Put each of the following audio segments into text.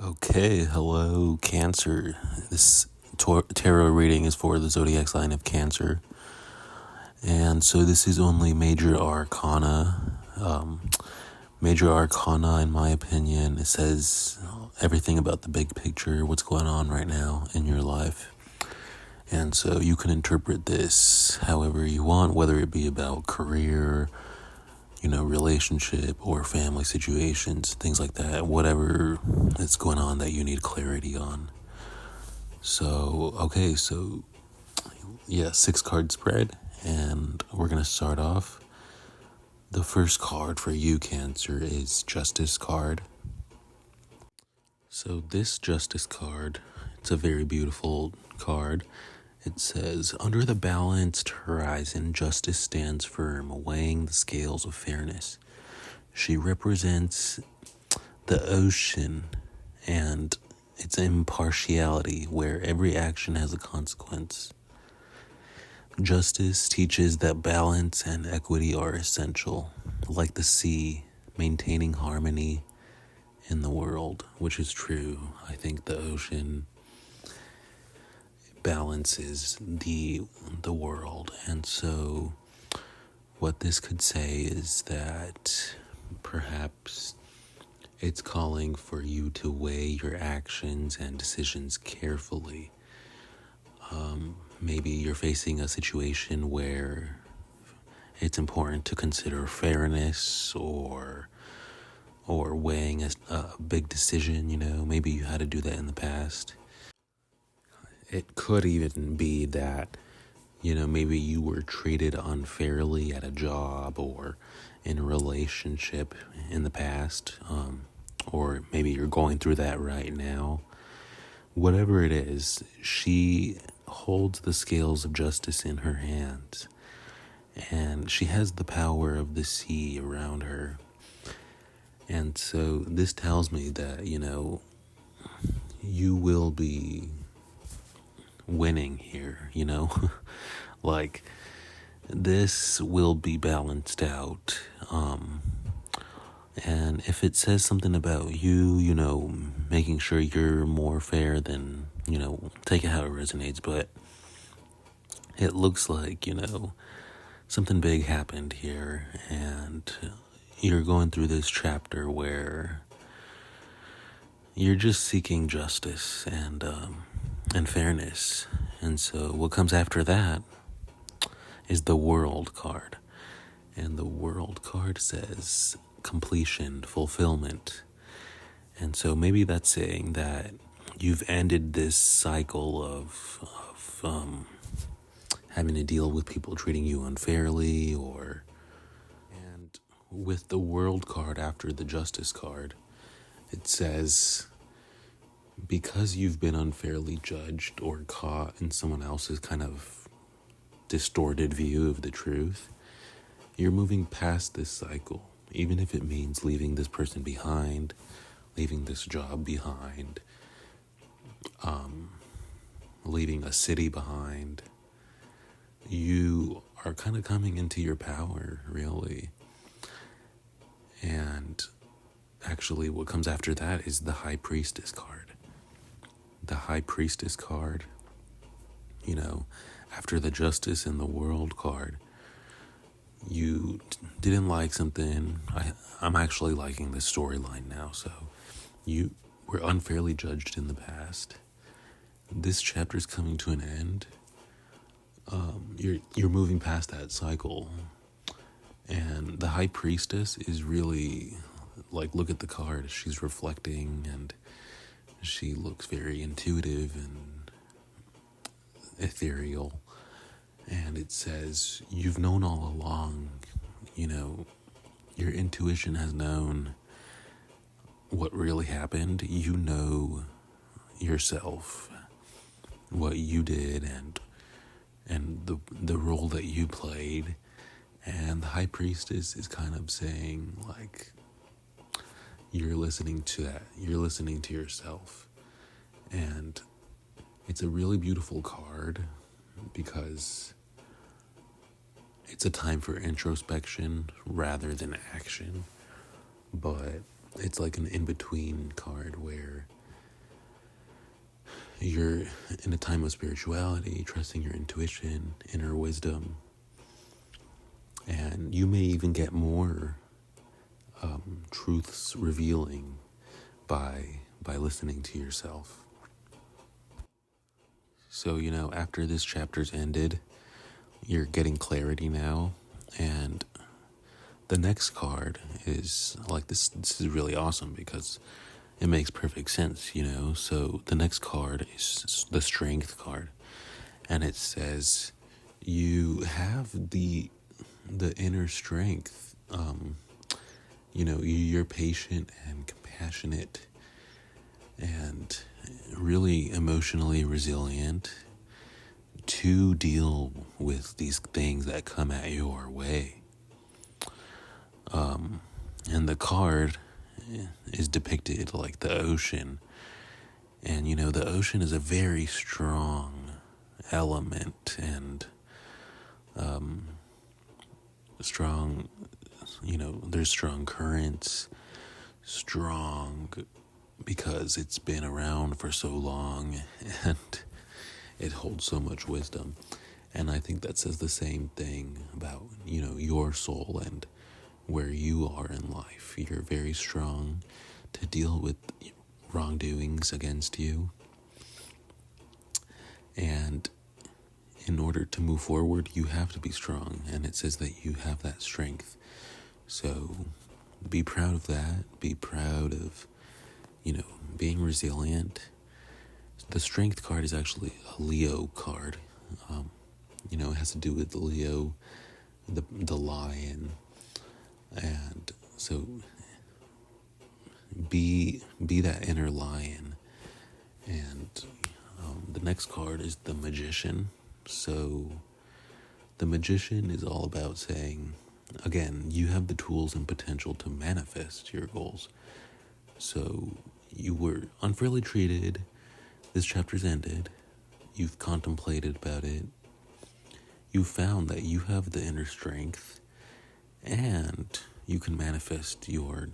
Okay, hello, Cancer. This tarot reading is for the zodiac sign of Cancer. And so this is only major arcana. Major arcana, in my opinion, it says everything about the big picture, what's going on right now in your life. And so you can interpret this however you want, whether it be about career, relationship or family situations, things like that, whatever is going on that you need clarity on. So, okay, yeah, 6 card spread, and we're going to start off. The first card for you, Cancer, is Justice card. So this Justice card, it's a very beautiful card. It says, under the balanced horizon, justice stands firm, weighing the scales of fairness. She represents the ocean and its impartiality, where every action has a consequence. Justice teaches that balance and equity are essential, like the sea, maintaining harmony in the world, which is true. I think the ocean balances the world, and so what this could say is that perhaps it's calling for you to weigh your actions and decisions carefully. Maybe you're facing a situation where it's important to consider fairness or weighing a big decision. Maybe you had to do that in the past. It could even be that, maybe you were treated unfairly at a job or in a relationship in the past, or maybe you're going through that right now. Whatever it is, she holds the scales of justice in her hands, and she has the power of the sea around her. And so this tells me that, you will be winning here, like this will be balanced out. And if it says something about you, making sure you're more fair, then, take it how it resonates. But it looks like, something big happened here, and you're going through this chapter where you're just seeking justice and fairness. And so what comes after that is the World card. And the World card says completion, fulfillment. And so maybe that's saying that you've ended this cycle of having to deal with people treating you unfairly, and with the World card after the Justice card, it says, because you've been unfairly judged or caught in someone else's kind of distorted view of the truth, you're moving past this cycle, even if it means leaving this person behind, leaving this job behind, leaving a city behind. You are kind of coming into your power, really. And actually what comes after that is the High Priestess card. The High Priestess card, after the Justice and the World card, you didn't like something. I'm actually liking this storyline now. So you were unfairly judged in the past. This chapter is coming to an end. You're moving past that cycle. And the High Priestess is really, like, look at the card. She's reflecting, and she looks very intuitive and ethereal. And it says, you've known all along, your intuition has known what really happened. You know yourself, what you did, and the role that you played. And the High Priestess is kind of saying, like, you're listening to that. You're listening to yourself. And it's a really beautiful card because it's a time for introspection rather than action. But it's like an in-between card where you're in a time of spirituality, trusting your intuition, inner wisdom, and you may even get more truths revealing by listening to yourself. So, after this chapter's ended, you're getting clarity now, and the next card is like this. This is really awesome because it makes perfect sense, So the next card is the Strength card, and it says you have the inner strength. You're patient and compassionate and really emotionally resilient to deal with these things that come at your way. And the card is depicted like the ocean. And, the ocean is a very strong element and strong, there's strong currents, strong because it's been around for so long and it holds so much wisdom. And I think that says the same thing about, your soul and where you are in life. You're very strong to deal with wrongdoings against you. And in order to move forward, you have to be strong. And it says that you have that strength. So be proud of that. Be proud of, being resilient. The Strength card is actually a Leo card. It has to do with Leo, the lion. And so be that inner lion. And the next card is the Magician. So the Magician is all about saying, again, you have the tools and potential to manifest your goals. So you were unfairly treated. This chapter's ended. You've contemplated about it. You found that you have the inner strength and you can manifest your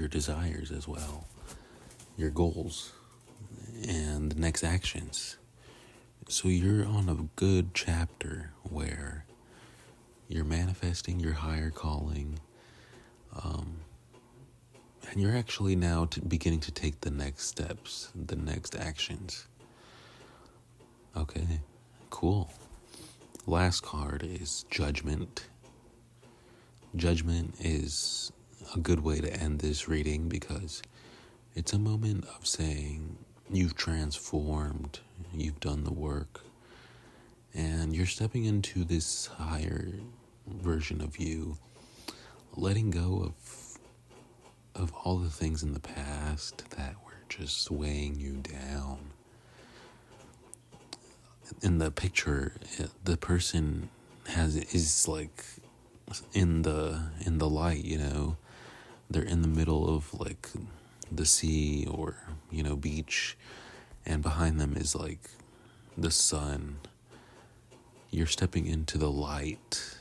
desires as well, your goals and the next actions. So you're on a good chapter where you're manifesting your higher calling, and you're actually now beginning to take the next steps, the next actions. Okay, cool. Last card is Judgment. Judgment is a good way to end this reading because it's a moment of saying you've transformed, you've done the work, and you're stepping into this higher version of you, letting go of all the things in the past that were just weighing you down. In the picture, the person is like in the light, they're in the middle of like the sea or beach, and behind them is like the sun. You're stepping into the light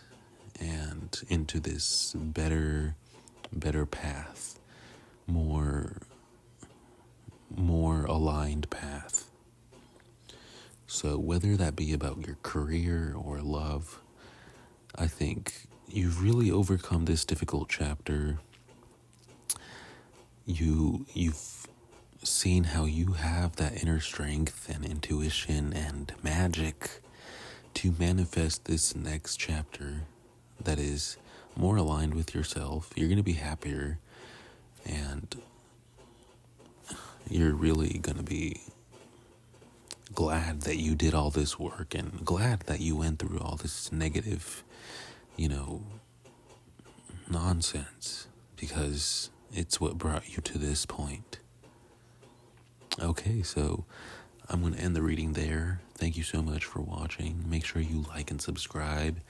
and into this better path, more aligned path. So whether that be about your career or love, I think you've really overcome this difficult chapter. You've seen how you have that inner strength and intuition and magic to manifest this next chapter that is more aligned with yourself. You're going to be happier, and you're really going to be glad that you did all this work and glad that you went through all this negative, nonsense, because it's what brought you to this point. Okay, so I'm going to end the reading there. Thank you so much for watching. Make sure you like and subscribe.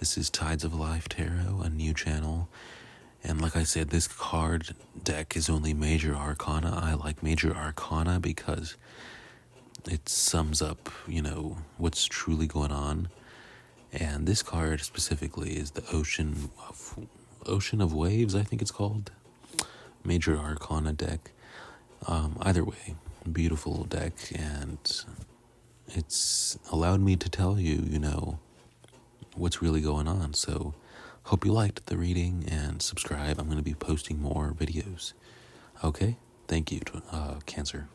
This is Tides of Life Tarot, a new channel. And like I said, this card deck is only Major Arcana. I like Major Arcana because it sums up, what's truly going on. And this card specifically is the Ocean of Waves, I think it's called. Major Arcana deck. Either way, beautiful deck, and it's allowed me to tell you, what's really going on. So hope you liked the reading, and subscribe. I'm going to be posting more videos. Okay? Thank you, Cancer.